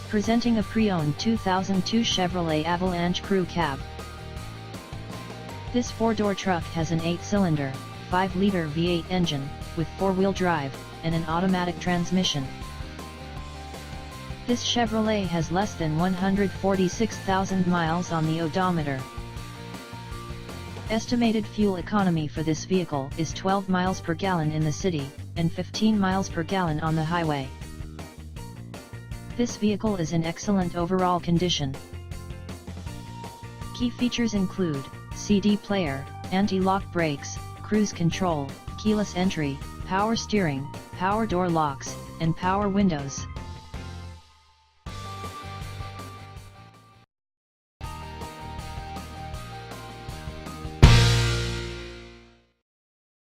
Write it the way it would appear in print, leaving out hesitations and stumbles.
Presenting a pre-owned 2002 Chevrolet Avalanche Crew Cab. This four-door truck has an 8-cylinder, 5-liter V8 engine, with 4-wheel drive, and an automatic transmission. This Chevrolet has less than 146,000 miles on the odometer. Estimated fuel economy for this vehicle is 12 miles per gallon in the city, and 15 miles per gallon on the highway. This vehicle is in excellent overall condition. Key features include CD player, anti-lock brakes, cruise control, keyless entry, power steering, power door locks, and power windows.